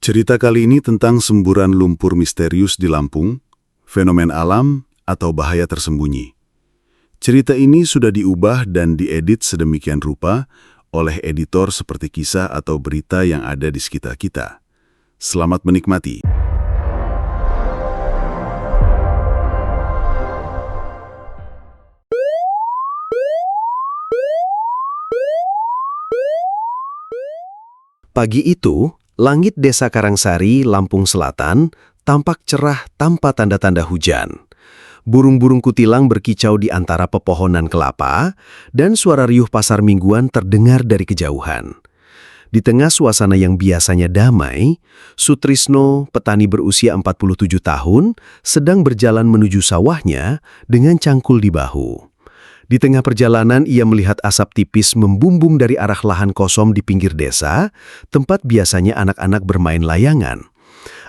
Cerita kali ini tentang semburan lumpur misterius di Lampung, fenomen alam, atau bahaya tersembunyi. Cerita ini sudah diubah dan diedit sedemikian rupa oleh editor seperti kisah atau berita yang ada di sekitar kita. Selamat menikmati. Pagi itu, langit Desa Karangsari, Lampung Selatan, tampak cerah tanpa tanda-tanda hujan. Burung-burung kutilang berkicau di antara pepohonan kelapa, dan suara riuh pasar mingguan terdengar dari kejauhan. Di tengah suasana yang biasanya damai, Sutrisno, petani berusia 47 tahun, sedang berjalan menuju sawahnya dengan cangkul di bahu. Di tengah perjalanan, ia melihat asap tipis membumbung dari arah lahan kosong di pinggir desa, tempat biasanya anak-anak bermain layangan.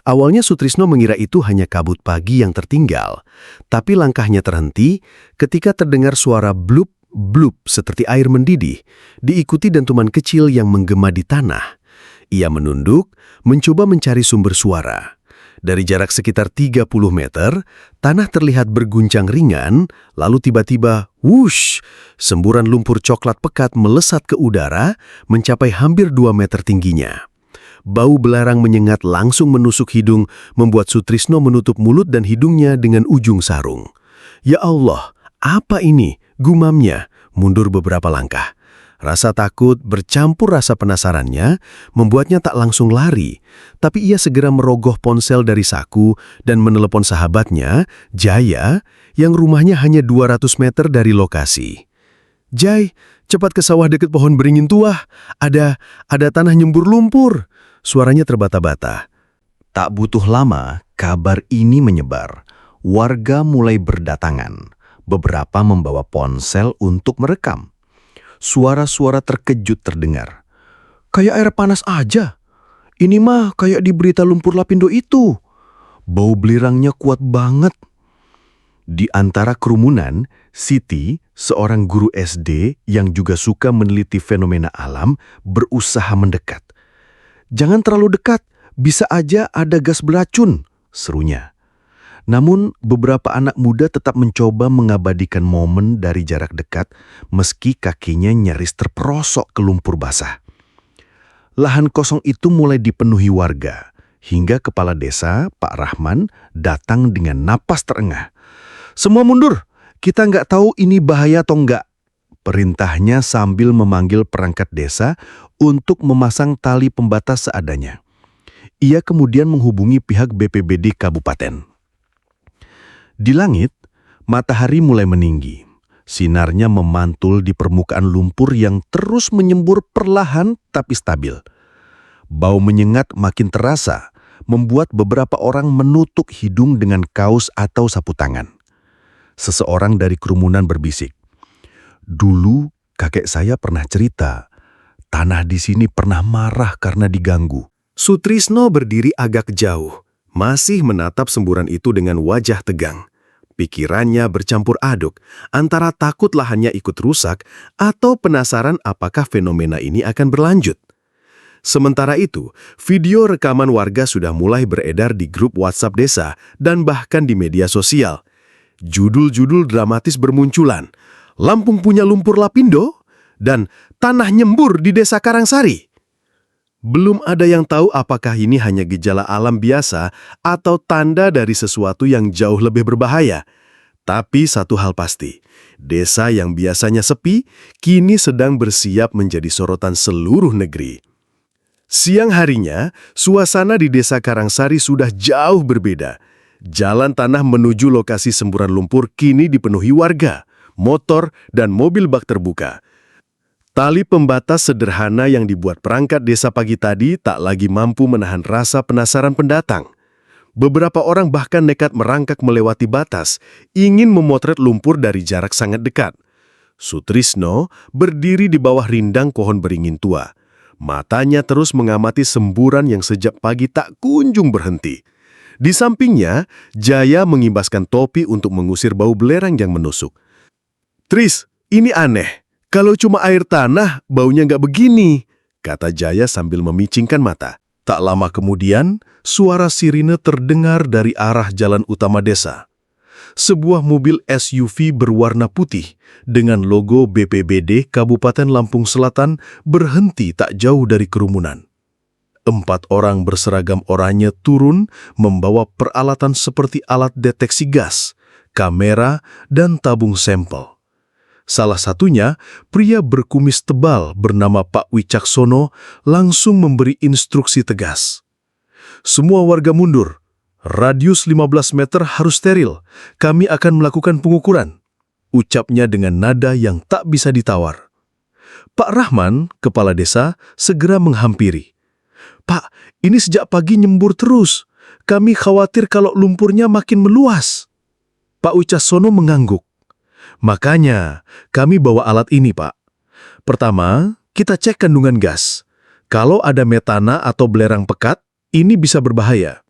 Awalnya Sutrisno mengira itu hanya kabut pagi yang tertinggal, tapi langkahnya terhenti ketika terdengar suara blup-blup seperti air mendidih, diikuti dentuman kecil yang menggema di tanah. Ia menunduk, mencoba mencari sumber suara. Dari jarak sekitar 30 meter, tanah terlihat berguncang ringan, lalu tiba-tiba, wush, semburan lumpur coklat pekat melesat ke udara, mencapai hampir 2 meter tingginya. Bau belerang menyengat langsung menusuk hidung, membuat Sutrisno menutup mulut dan hidungnya dengan ujung sarung. Ya Allah, apa ini? Gumamnya, mundur beberapa langkah. Rasa takut bercampur rasa penasarannya membuatnya tak langsung lari, tapi ia segera merogoh ponsel dari saku dan menelepon sahabatnya, Jaya, yang rumahnya hanya 200 meter dari lokasi. "Jai, cepat ke sawah dekat pohon beringin tua. Ada tanah nyembur lumpur." Suaranya terbata-bata. Tak butuh lama, kabar ini menyebar. Warga mulai berdatangan. Beberapa membawa ponsel untuk merekam. Suara-suara terkejut terdengar. "Kayak air panas aja. Ini mah kayak di berita lumpur Lapindo itu." Bau belirangnya kuat banget. Di antara kerumunan, Siti, seorang guru SD yang juga suka meneliti fenomena alam, berusaha mendekat. "Jangan terlalu dekat, bisa aja ada gas beracun," serunya. Namun, beberapa anak muda tetap mencoba mengabadikan momen dari jarak dekat, meski kakinya nyaris terperosok ke lumpur basah. Lahan kosong itu mulai dipenuhi warga, hingga kepala desa, Pak Rahman, datang dengan napas terengah. "Semua mundur, kita nggak tahu ini bahaya atau nggak," perintahnya sambil memanggil perangkat desa untuk memasang tali pembatas seadanya. Ia kemudian menghubungi pihak BPBD Kabupaten. Di langit, matahari mulai meninggi. Sinarnya memantul di permukaan lumpur yang terus menyembur perlahan tapi stabil. Bau menyengat makin terasa, membuat beberapa orang menutup hidung dengan kaos atau sapu tangan. Seseorang dari kerumunan berbisik, "Dulu kakek saya pernah cerita, tanah di sini pernah marah karena diganggu." Sutrisno berdiri agak jauh, masih menatap semburan itu dengan wajah tegang. Pikirannya bercampur aduk antara takut lahannya ikut rusak atau penasaran apakah fenomena ini akan berlanjut. Sementara itu, video rekaman warga sudah mulai beredar di grup WhatsApp desa dan bahkan di media sosial. Judul-judul dramatis bermunculan, "Lampung punya lumpur Lapindo" dan "Tanah nyembur di Desa Karangsari." Belum ada yang tahu apakah ini hanya gejala alam biasa atau tanda dari sesuatu yang jauh lebih berbahaya. Tapi satu hal pasti, desa yang biasanya sepi, kini sedang bersiap menjadi sorotan seluruh negeri. Siang harinya, suasana di Desa Karangsari sudah jauh berbeda. Jalan tanah menuju lokasi semburan lumpur kini dipenuhi warga, motor, dan mobil bak terbuka. Tali pembatas sederhana yang dibuat perangkat desa pagi tadi tak lagi mampu menahan rasa penasaran pendatang. Beberapa orang bahkan nekat merangkak melewati batas, ingin memotret lumpur dari jarak sangat dekat. Sutrisno berdiri di bawah rindang pohon beringin tua. Matanya terus mengamati semburan yang sejak pagi tak kunjung berhenti. Di sampingnya, Jaya mengimbaskan topi untuk mengusir bau belerang yang menusuk. "Tris, ini aneh. Kalau cuma air tanah, baunya nggak begini," kata Jaya sambil memicingkan mata. Tak lama kemudian, suara sirine terdengar dari arah jalan utama desa. Sebuah mobil SUV berwarna putih dengan logo BPBD Kabupaten Lampung Selatan berhenti tak jauh dari kerumunan. 4 orang berseragam oranye turun membawa peralatan seperti alat deteksi gas, kamera, dan tabung sampel. Salah satunya, pria berkumis tebal bernama Pak Wicaksono langsung memberi instruksi tegas. Semua warga mundur. Radius 15 meter harus steril. Kami akan melakukan pengukuran. Ucapnya dengan nada yang tak bisa ditawar. Pak Rahman, kepala desa, segera menghampiri. Pak, ini sejak pagi nyembur terus. Kami khawatir kalau lumpurnya makin meluas. Pak Wicaksono mengangguk. Makanya, kami bawa alat ini, Pak. Pertama, kita cek kandungan gas. Kalau ada metana atau belerang pekat, ini bisa berbahaya.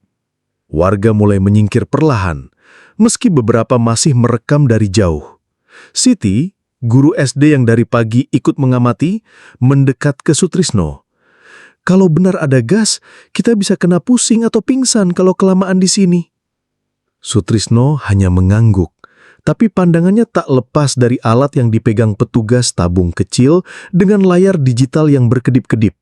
Warga mulai menyingkir perlahan, meski beberapa masih merekam dari jauh. Siti, guru SD yang dari pagi ikut mengamati, mendekat ke Sutrisno. Kalau benar ada gas, kita bisa kena pusing atau pingsan kalau kelamaan di sini. Sutrisno hanya mengangguk. Tapi pandangannya tak lepas dari alat yang dipegang petugas tabung kecil dengan layar digital yang berkedip-kedip.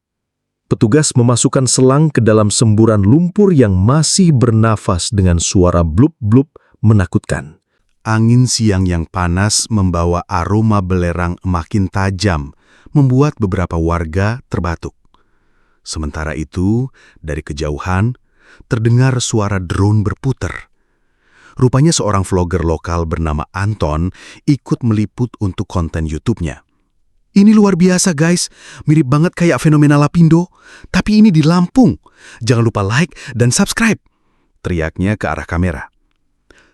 Petugas memasukkan selang ke dalam semburan lumpur yang masih bernafas dengan suara blup-blup menakutkan. Angin siang yang panas membawa aroma belerang makin tajam, membuat beberapa warga terbatuk. Sementara itu, dari kejauhan, terdengar suara drone berputar. Rupanya seorang vlogger lokal bernama Anton ikut meliput untuk konten YouTube-nya. Ini luar biasa guys, mirip banget kayak fenomena Lapindo, tapi ini di Lampung. Jangan lupa like dan subscribe, teriaknya ke arah kamera.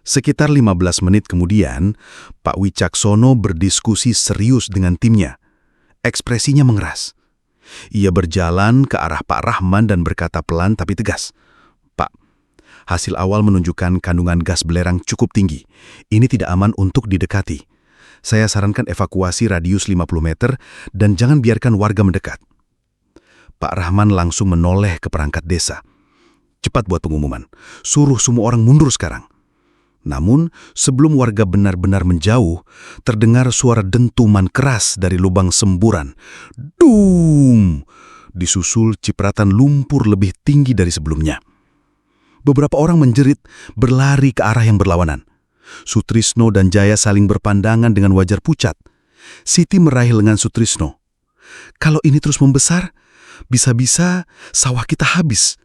Sekitar 15 menit kemudian, Pak Wicaksono berdiskusi serius dengan timnya. Ekspresinya mengeras. Ia berjalan ke arah Pak Rahman dan berkata pelan tapi tegas, Pak, hasil awal menunjukkan kandungan gas belerang cukup tinggi. Ini tidak aman untuk didekati. Saya sarankan evakuasi radius 50 meter dan jangan biarkan warga mendekat. Pak Rahman langsung menoleh ke perangkat desa. Cepat buat pengumuman. Suruh semua orang mundur sekarang. Namun, sebelum warga benar-benar menjauh, terdengar suara dentuman keras dari lubang semburan. Dum! Disusul cipratan lumpur lebih tinggi dari sebelumnya. Beberapa orang menjerit, berlari ke arah yang berlawanan. Sutrisno dan Jaya saling berpandangan dengan wajar pucat. Siti meraih lengan Sutrisno. Kalau ini terus membesar, bisa-bisa sawah kita habis.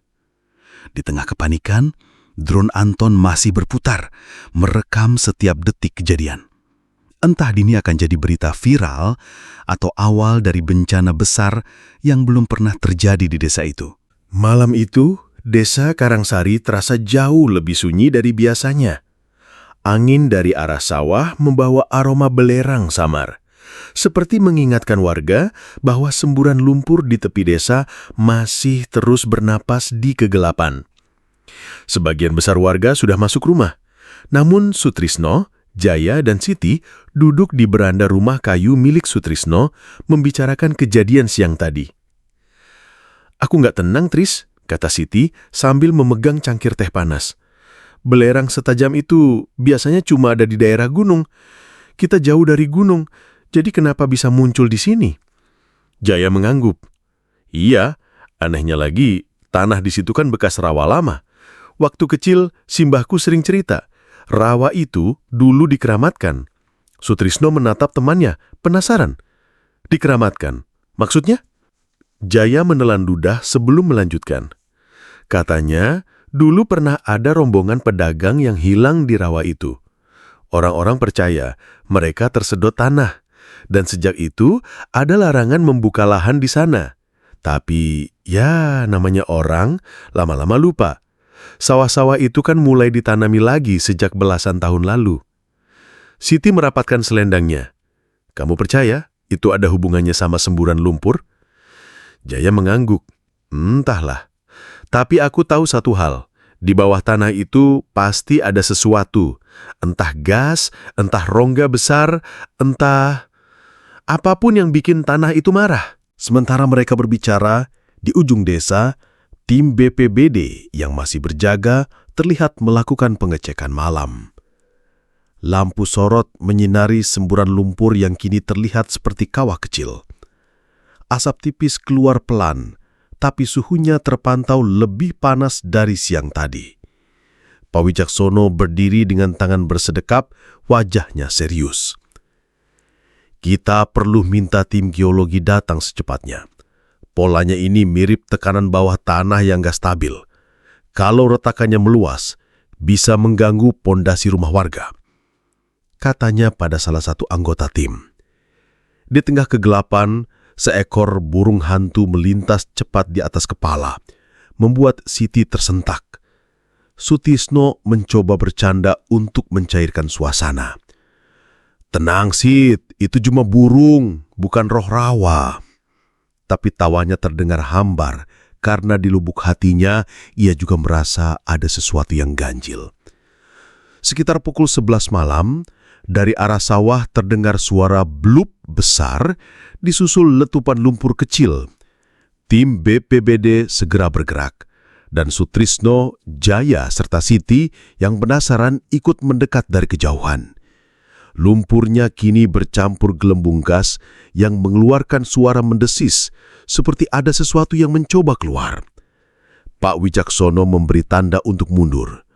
Di tengah kepanikan, drone Anton masih berputar, merekam setiap detik kejadian. Entah ini akan jadi berita viral atau awal dari bencana besar yang belum pernah terjadi di desa itu. Malam itu, Desa Karangsari terasa jauh lebih sunyi dari biasanya. Angin dari arah sawah membawa aroma belerang samar, seperti mengingatkan warga bahwa semburan lumpur di tepi desa masih terus bernapas di kegelapan. Sebagian besar warga sudah masuk rumah, namun Sutrisno, Jaya, dan Siti duduk di beranda rumah kayu milik Sutrisno membicarakan kejadian siang tadi. Aku nggak tenang, Tris, kata Siti sambil memegang cangkir teh panas. Belerang setajam itu biasanya cuma ada di daerah gunung. Kita jauh dari gunung, jadi kenapa bisa muncul di sini? Jaya mengangguk. Iya, anehnya lagi, tanah di situ kan bekas rawa lama. Waktu kecil, simbahku sering cerita, rawa itu dulu dikeramatkan. Sutrisno menatap temannya, penasaran. Dikeramatkan? Maksudnya? Jaya menelan ludah sebelum melanjutkan. Katanya, dulu pernah ada rombongan pedagang yang hilang di rawa itu. Orang-orang percaya mereka tersedot tanah, dan sejak itu ada larangan membuka lahan di sana. Tapi, ya namanya orang, lama-lama lupa. Sawah-sawah itu kan mulai ditanami lagi sejak belasan tahun lalu. Siti merapatkan selendangnya. Kamu percaya itu ada hubungannya sama semburan lumpur? Jaya mengangguk. Entahlah. Tapi aku tahu satu hal. Di bawah tanah itu pasti ada sesuatu. Entah gas, entah rongga besar, entah apapun yang bikin tanah itu marah. Sementara mereka berbicara, di ujung desa, Tim BPBD yang masih berjaga terlihat melakukan pengecekan malam. Lampu sorot menyinari semburan lumpur yang kini terlihat seperti kawah kecil. Asap tipis keluar pelan, tapi suhunya terpantau lebih panas dari siang tadi. Pak Wicaksono berdiri dengan tangan bersedekap, wajahnya serius. Kita perlu minta tim geologi datang secepatnya. Polanya ini mirip tekanan bawah tanah yang gak stabil. Kalau retakannya meluas, bisa mengganggu pondasi rumah warga. Katanya pada salah satu anggota tim. Di tengah kegelapan, seekor burung hantu melintas cepat di atas kepala, membuat Siti tersentak. Sutisno mencoba bercanda untuk mencairkan suasana. Tenang Sit, itu cuma burung, bukan roh rawa. Tapi tawanya terdengar hambar karena di lubuk hatinya ia juga merasa ada sesuatu yang ganjil. Sekitar pukul 11 malam, dari arah sawah terdengar suara blup besar disusul letupan lumpur kecil. Tim BPBD segera bergerak dan Sutrisno, Jaya serta Siti yang penasaran ikut mendekat dari kejauhan. Lumpurnya kini bercampur gelembung gas yang mengeluarkan suara mendesis, seperti ada sesuatu yang mencoba keluar. Pak Wicaksono memberi tanda untuk mundur.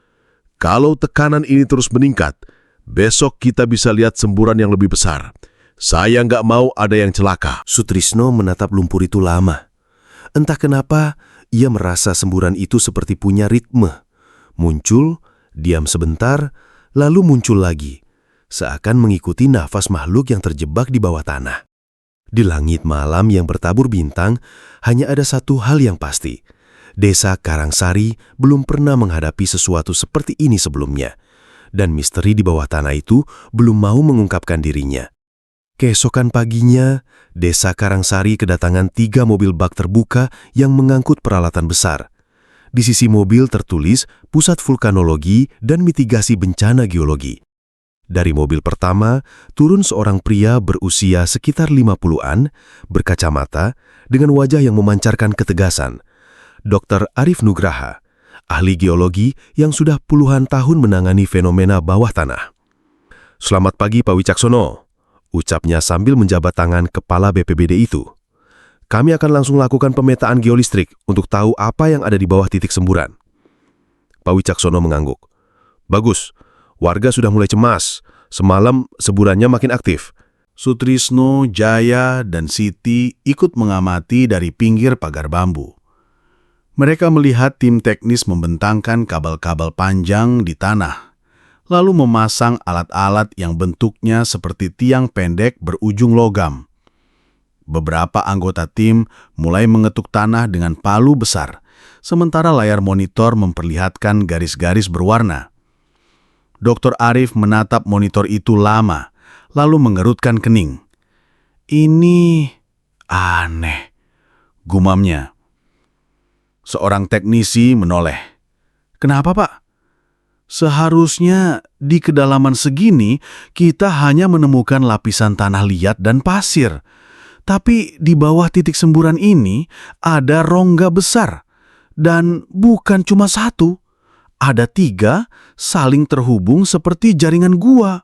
Kalau tekanan ini terus meningkat, besok kita bisa lihat semburan yang lebih besar. Saya nggak mau ada yang celaka. Sutrisno menatap lumpur itu lama. Entah kenapa, ia merasa semburan itu seperti punya ritme. Muncul, diam sebentar, lalu muncul lagi. Seakan mengikuti nafas makhluk yang terjebak di bawah tanah. Di langit malam yang bertabur bintang, hanya ada satu hal yang pasti. Desa Karangsari belum pernah menghadapi sesuatu seperti ini sebelumnya. Dan misteri di bawah tanah itu belum mau mengungkapkan dirinya. Keesokan paginya, Desa Karangsari kedatangan 3 mobil bak terbuka yang mengangkut peralatan besar. Di sisi mobil tertulis Pusat Vulkanologi dan Mitigasi Bencana Geologi. Dari mobil pertama, turun seorang pria berusia sekitar 50-an, berkacamata, dengan wajah yang memancarkan ketegasan. Dr. Arif Nugraha, ahli geologi yang sudah puluhan tahun menangani fenomena bawah tanah. "Selamat pagi Pak Wicaksono," ucapnya sambil menjabat tangan kepala BPBD itu. "Kami akan langsung lakukan pemetaan geolistrik untuk tahu apa yang ada di bawah titik semburan." Pak Wicaksono mengangguk. "Bagus. Warga sudah mulai cemas. Semalam semburannya makin aktif." Sutrisno, Jaya, dan Siti ikut mengamati dari pinggir pagar bambu. Mereka melihat tim teknis membentangkan kabel-kabel panjang di tanah, lalu memasang alat-alat yang bentuknya seperti tiang pendek berujung logam. Beberapa anggota tim mulai mengetuk tanah dengan palu besar, sementara layar monitor memperlihatkan garis-garis berwarna. Dr. Arif menatap monitor itu lama, lalu mengerutkan kening. "Ini aneh," gumamnya. Seorang teknisi menoleh. "Kenapa, Pak? Seharusnya di kedalaman segini kita hanya menemukan lapisan tanah liat dan pasir. Tapi di bawah titik semburan ini ada rongga besar. Dan bukan cuma satu. Ada 3 saling terhubung seperti jaringan gua,"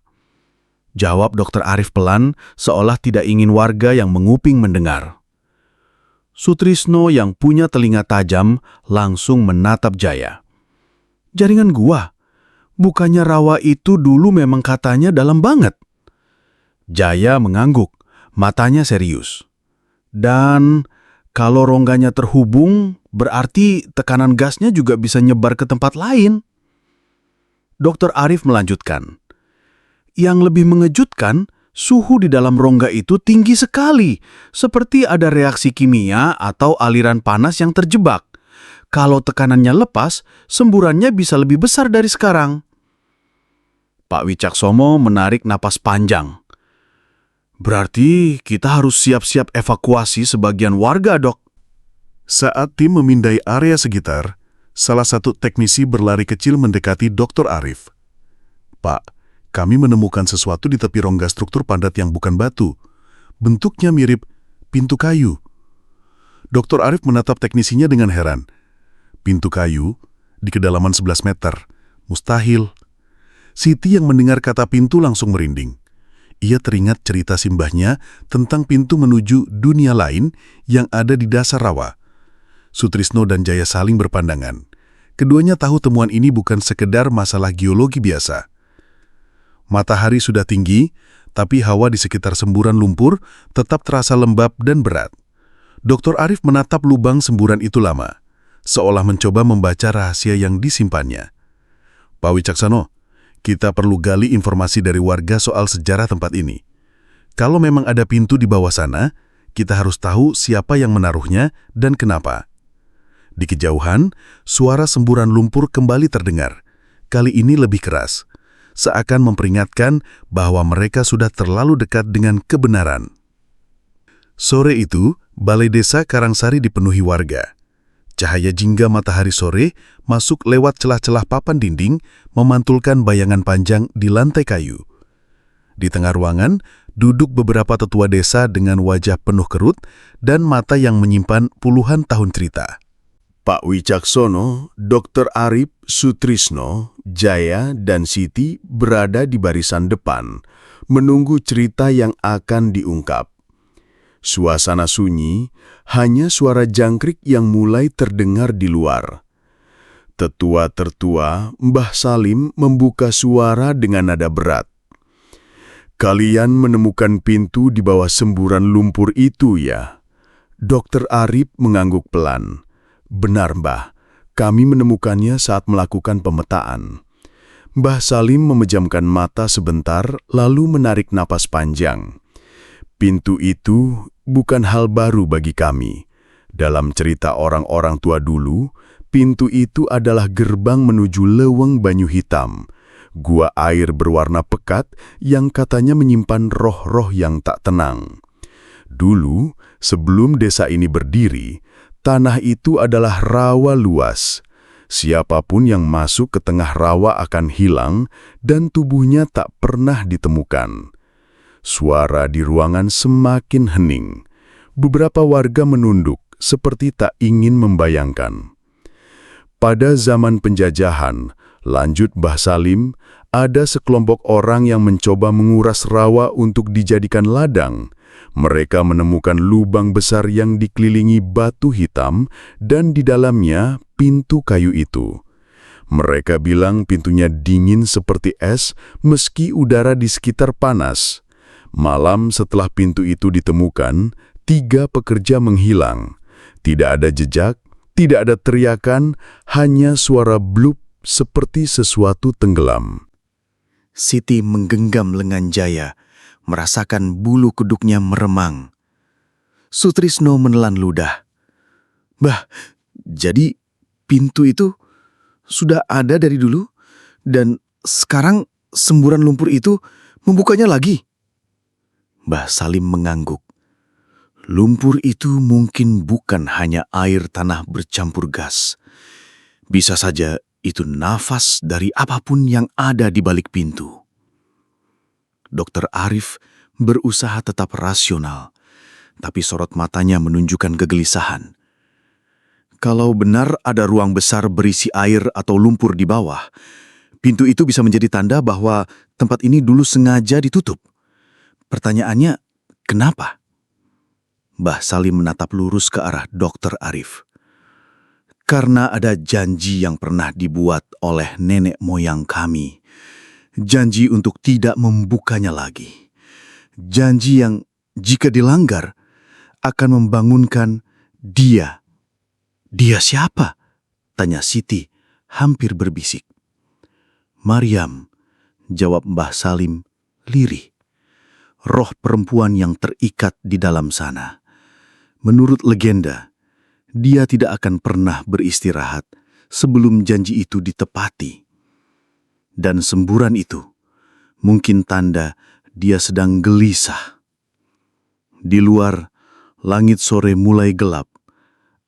jawab Dr. Arif pelan, seolah tidak ingin warga yang menguping mendengar. Sutrisno yang punya telinga tajam langsung menatap Jaya. "Jaringan gua? Bukannya rawa itu dulu memang katanya dalam banget?" Jaya mengangguk, matanya serius. "Dan kalau rongganya terhubung, berarti tekanan gasnya juga bisa nyebar ke tempat lain." Dr. Arif melanjutkan, "Yang lebih mengejutkan, suhu di dalam rongga itu tinggi sekali, seperti ada reaksi kimia atau aliran panas yang terjebak. Kalau tekanannya lepas, semburannya bisa lebih besar dari sekarang." Pak Wicaksono menarik napas panjang. "Berarti kita harus siap-siap evakuasi sebagian warga, Dok." Saat tim memindai area sekitar, salah satu teknisi berlari kecil mendekati Dr. Arif. "Pak, kami menemukan sesuatu di tepi rongga struktur padat yang bukan batu. Bentuknya mirip pintu kayu." Dr. Arif menatap teknisinya dengan heran. pintu kayu di kedalaman 11 meter. Mustahil. Siti yang mendengar kata pintu langsung merinding. Ia teringat cerita simbahnya tentang pintu menuju dunia lain yang ada di dasar rawa. Sutrisno dan Jaya saling berpandangan. Keduanya tahu temuan ini bukan sekedar masalah geologi biasa. Matahari sudah tinggi, tapi hawa di sekitar semburan lumpur tetap terasa lembab dan berat. Dr. Arif menatap lubang semburan itu lama, seolah mencoba membaca rahasia yang disimpannya. Pak Wicaksano, kita perlu gali informasi dari warga soal sejarah tempat ini. Kalau memang ada pintu di bawah sana, kita harus tahu siapa yang menaruhnya dan kenapa. Di kejauhan, suara semburan lumpur kembali terdengar. Kali ini lebih keras, seakan memperingatkan bahwa mereka sudah terlalu dekat dengan kebenaran. Sore itu, Balai Desa Karangsari dipenuhi warga. Cahaya jingga matahari sore masuk lewat celah-celah papan dinding, memantulkan bayangan panjang di lantai kayu. Di tengah ruangan, duduk beberapa tetua desa dengan wajah penuh kerut dan mata yang menyimpan puluhan tahun cerita. Pak Wicaksono, Dr. Arif, Sutrisno, Jaya, dan Siti berada di barisan depan, menunggu cerita yang akan diungkap. Suasana sunyi, hanya suara jangkrik yang mulai terdengar di luar. Tetua tertua, Mbah Salim membuka suara dengan nada berat. Kalian menemukan pintu di bawah semburan lumpur itu ya? Dr. Arif mengangguk pelan. Benar, Mbah. Kami menemukannya saat melakukan pemetaan. Mbah Salim memejamkan mata sebentar, lalu menarik napas panjang. Pintu itu bukan hal baru bagi kami. Dalam cerita orang-orang tua dulu, pintu itu adalah gerbang menuju Leweng Banyu Hitam, gua air berwarna pekat yang katanya menyimpan roh-roh yang tak tenang. Dulu, sebelum desa ini berdiri, tanah itu adalah rawa luas. Siapapun yang masuk ke tengah rawa akan hilang dan tubuhnya tak pernah ditemukan. Suara di ruangan semakin hening. Beberapa warga menunduk, seperti tak ingin membayangkan. Pada zaman penjajahan, lanjut Mbah Salim, ada sekelompok orang yang mencoba menguras rawa untuk dijadikan ladang. Mereka menemukan lubang besar yang dikelilingi batu hitam dan di dalamnya pintu kayu itu. Mereka bilang pintunya dingin seperti es meski udara di sekitar panas. Malam setelah pintu itu ditemukan, 3 pekerja menghilang. Tidak ada jejak, tidak ada teriakan, hanya suara blup seperti sesuatu tenggelam. Siti menggenggam lengan Jaya, merasakan bulu kuduknya meremang. Sutrisno menelan ludah. Bah, jadi pintu itu sudah ada dari dulu, dan sekarang semburan lumpur itu membukanya lagi. Mbah Salim mengangguk. Lumpur itu mungkin bukan hanya air tanah bercampur gas. Bisa saja itu nafas dari apapun yang ada di balik pintu. Dr. Arif berusaha tetap rasional, tapi sorot matanya menunjukkan kegelisahan. Kalau benar ada ruang besar berisi air atau lumpur di bawah, pintu itu bisa menjadi tanda bahwa tempat ini dulu sengaja ditutup. Pertanyaannya, kenapa? Mbah Salim menatap lurus ke arah Dr. Arif. Karena ada janji yang pernah dibuat oleh nenek moyang kami. Janji untuk tidak membukanya lagi. Janji yang jika dilanggar akan membangunkan dia. Dia siapa? Tanya Siti hampir berbisik. Maryam, jawab Mbah Salim lirih. Roh perempuan yang terikat di dalam sana. Menurut legenda, dia tidak akan pernah beristirahat sebelum janji itu ditepati. Dan semburan itu mungkin tanda dia sedang gelisah. Di luar, langit sore mulai gelap.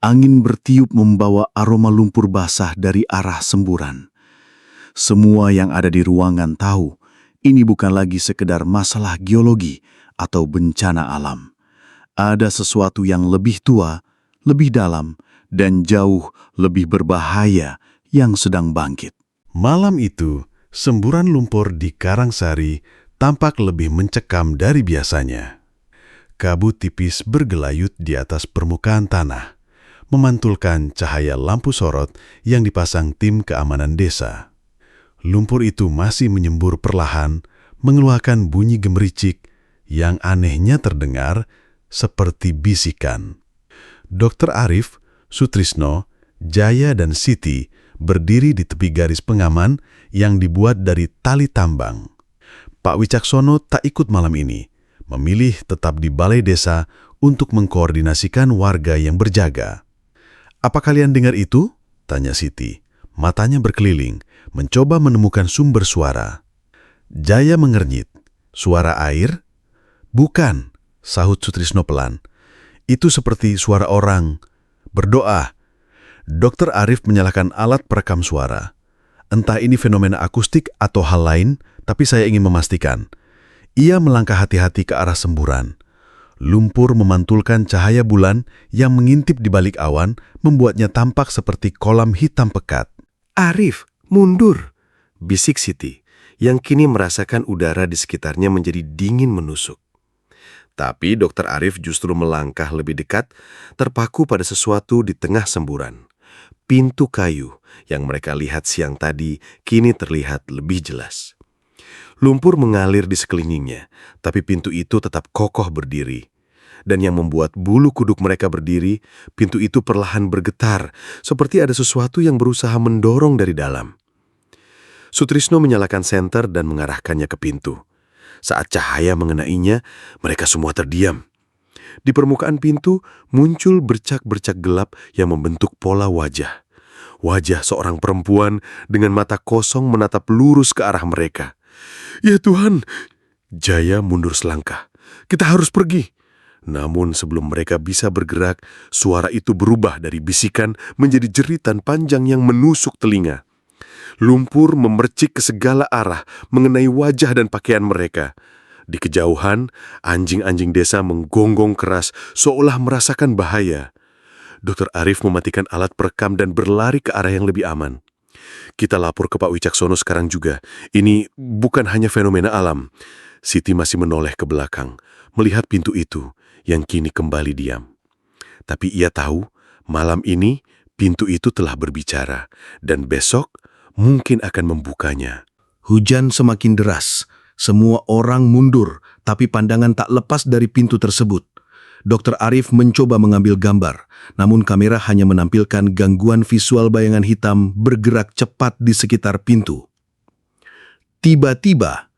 Angin bertiup membawa aroma lumpur basah dari arah semburan. Semua yang ada di ruangan tahu ini bukan lagi sekedar masalah geologi atau bencana alam. Ada sesuatu yang lebih tua, lebih dalam, dan jauh lebih berbahaya yang sedang bangkit. Malam itu, semburan lumpur di Karangsari tampak lebih mencekam dari biasanya. Kabut tipis bergelayut di atas permukaan tanah, memantulkan cahaya lampu sorot yang dipasang tim keamanan desa. Lumpur itu masih menyembur perlahan, mengeluarkan bunyi gemericik yang anehnya terdengar seperti bisikan. Dr. Arif, Sutrisno, Jaya, dan Siti berdiri di tepi garis pengaman yang dibuat dari tali tambang. Pak Wicaksono tak ikut malam ini, memilih tetap di balai desa untuk mengkoordinasikan warga yang berjaga. "Apa kalian dengar itu?" tanya Siti. Matanya berkeliling, mencoba menemukan sumber suara. Jaya mengernyit. "Suara air?" "Bukan," sahut Sutrisno pelan. "Itu seperti suara orang berdoa." Dr. Arif menyalakan alat perekam suara. "Entah ini fenomena akustik atau hal lain, tapi saya ingin memastikan." Ia melangkah hati-hati ke arah semburan. Lumpur memantulkan cahaya bulan yang mengintip di balik awan, membuatnya tampak seperti kolam hitam pekat. "Arif, mundur!" bisik Siti, yang kini merasakan udara di sekitarnya menjadi dingin menusuk. Tapi Dr. Arif justru melangkah lebih dekat, terpaku pada sesuatu di tengah semburan. Pintu kayu yang mereka lihat siang tadi kini terlihat lebih jelas. Lumpur mengalir di sekelilingnya, tapi pintu itu tetap kokoh berdiri. Dan yang membuat bulu kuduk mereka berdiri, pintu itu perlahan bergetar, seperti ada sesuatu yang berusaha mendorong dari dalam. Sutrisno menyalakan senter dan mengarahkannya ke pintu. Saat cahaya mengenainya, mereka semua terdiam. Di permukaan pintu muncul bercak-bercak gelap yang membentuk pola wajah. Wajah seorang perempuan dengan mata kosong menatap lurus ke arah mereka. "Ya Tuhan!" Jaya mundur selangkah. "Kita harus pergi." Namun sebelum mereka bisa bergerak, suara itu berubah dari bisikan menjadi jeritan panjang yang menusuk telinga. Lumpur memercik ke segala arah mengenai wajah dan pakaian mereka. Di kejauhan, anjing-anjing desa menggonggong keras seolah merasakan bahaya. Dr. Arif mematikan alat perekam dan berlari ke arah yang lebih aman. "Kita lapor ke Pak Wicaksono sekarang juga. Ini bukan hanya fenomena alam." Siti masih menoleh ke belakang, melihat pintu itu yang kini kembali diam. Tapi ia tahu, malam ini pintu itu telah berbicara, dan besok mungkin akan membukanya. Hujan semakin deras. Semua orang mundur, tapi pandangan tak lepas dari pintu tersebut. Dr. Arif mencoba mengambil gambar, namun kamera hanya menampilkan gangguan visual bayangan hitam bergerak cepat di sekitar pintu. Tiba-tiba,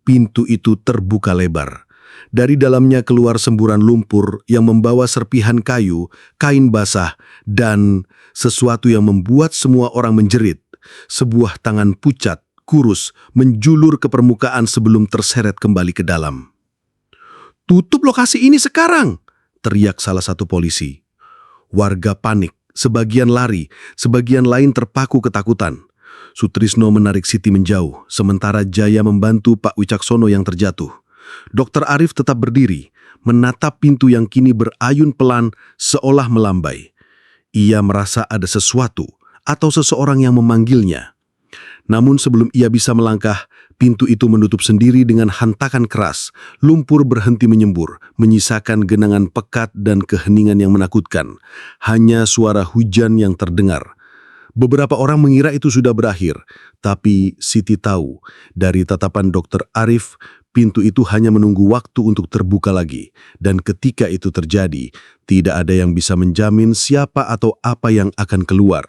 pintu itu terbuka lebar. Dari dalamnya keluar semburan lumpur yang membawa serpihan kayu, kain basah, dan sesuatu yang membuat semua orang menjerit. Sebuah tangan pucat, kurus, menjulur ke permukaan sebelum terseret kembali ke dalam. "Tutup lokasi ini sekarang!" teriak salah satu polisi. Warga panik, sebagian lari, sebagian lain terpaku ketakutan. Sutrisno menarik Siti menjauh, sementara Jaya membantu Pak Wicaksono yang terjatuh. Dr. Arif tetap berdiri, menatap pintu yang kini berayun pelan seolah melambai. Ia merasa ada sesuatu atau seseorang yang memanggilnya. Namun sebelum ia bisa melangkah, pintu itu menutup sendiri dengan hantakan keras. Lumpur berhenti menyembur, menyisakan genangan pekat dan keheningan yang menakutkan. Hanya suara hujan yang terdengar. Beberapa orang mengira itu sudah berakhir, tapi Siti tahu dari tatapan Dr. Arif, pintu itu hanya menunggu waktu untuk terbuka lagi. Dan ketika itu terjadi, tidak ada yang bisa menjamin siapa atau apa yang akan keluar.